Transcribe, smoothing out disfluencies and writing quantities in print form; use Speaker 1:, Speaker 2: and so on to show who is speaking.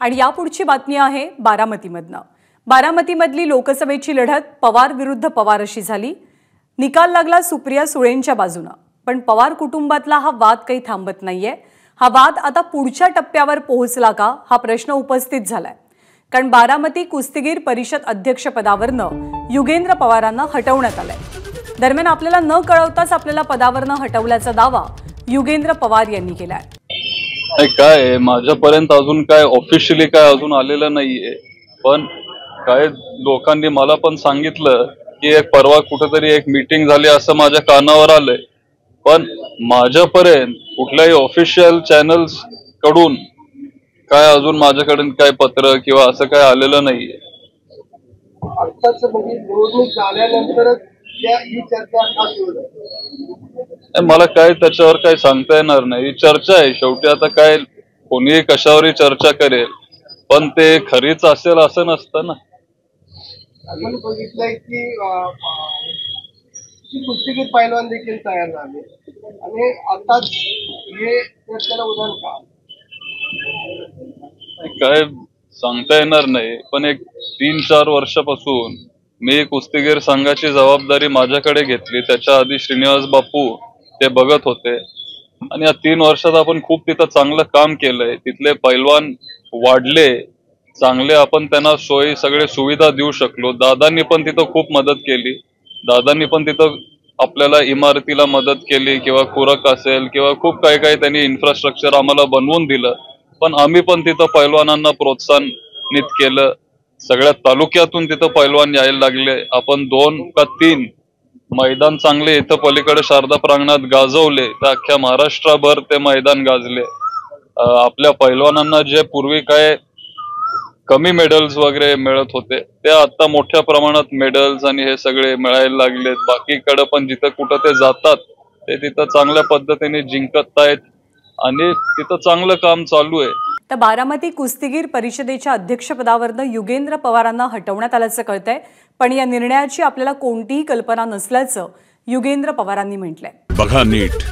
Speaker 1: आणि यापुढची बातमी आहे बारामतीमधनं। बारामतीमधली लोकसभेची लढत पवार विरुद्ध पवार अशी झाली। निकाल लागला सुप्रिया सुळेंच्या बाजूने, पण पवार कुटुंबातला हा वाद काही थांबत नाहीये। हा वाद आता पुढच्या टप्प्यावर पोहोचला का हा प्रश्न उपस्थित झालाय, कारण बारामती कुस्तीगीर परिषद अध्यक्षपदावरनं युगेंद्र पवारांना हटवण्यात आलंय। दरम्यान आपल्याला न कळवताच आपल्याला पदावरनं हटवल्याचा दावा युगेंद्र पवार यांनी केलाय।
Speaker 2: काय माझ्यापर्यंत अजून काय ऑफिशियली काय अजून आलेलं नाहीये, पण काय लोकांनी मला पण सांगितलं की एक परवा कुठेतरी एक मीटिंग झाली असं माझ्या कानावर आलंय, पण माझ्यापर्यंत कुठल्याही ऑफिशियल चॅनल्स कडून काय अजून माझ्याकडे काय पत्र किंवा असं काय आलेलं नाहीये।
Speaker 3: आत्ताच म्हणजे निवडणूक झाल्यानंतरच ही चर्चा का सुरू झाली?
Speaker 2: मला काय त्याच्यावर काय सांगता येणार नाही। चर्चा आहे, शेवटी आता काय कोणीही कशावरही चर्चा करेल, पण ते खरीच असेल असं नसतं ना।
Speaker 3: आपण बघितलंय की कुस्तीगीर पैलवान देखील तयार झाले आणि आता हे चर्चेला उदाहरण का
Speaker 2: काय सांगता येणार नाही, पण एक 3-4 वर्षापासून मी कुस्तीगीर संघाची जबाबदारी माझ्याकडे घेतली। त्याच्या आधी श्रीनिवास बापू ते बघत होते आणि या 3 वर्षात आपण खूप तिथं चांगलं काम केलंय। तिथले पैलवान वाढले चांगले, आपण त्यांना सोयी सगळे सुविधा देऊ शकलो। दादांनी पण तिथं खूप मदत केली, दादांनी पण तिथं आपल्याला इमारतीला मदत केली किंवा खुरक असेल किंवा खूप काही काही त्यांनी इन्फ्रास्ट्रक्चर आम्हाला बनवून दिलं। पण आम्ही पण तिथं पैलवानांना प्रोत्साहनित केलं। सगळ्या तालुक्यातून तिथं पैलवान यायला लागले। आपण 2 का 3 मैदान चांगले इथं पलीकडे शारदा प्रांगणात गाजवले, तर अख्ख्या महाराष्ट्रभर ते मैदान गाजले। आपल्या पैलवानांना जे पूर्वी काय कमी मेडल्स वगैरे मिळत होते, ते आता मोठ्या प्रमाणात मेडल्स आणि हे सगळे मिळायला लागलेत। बाकीकडे पण जिथं कुठं ते जातात ते तिथं चांगल्या पद्धतीने जिंकत आहेत आणि तिथं चांगलं काम चालू आहे।
Speaker 1: तर बारामती कुस्तीगीर परिषदेच्या अध्यक्षपदावरनं युगेंद्र पवारांना हटवण्यात आल्याचं कळतंय, पण या निर्णयाची आपल्याला कोणतीही कल्पना नसल्याचं युगेंद्र पवारांनी म्हटलंय।
Speaker 4: बघा नीट,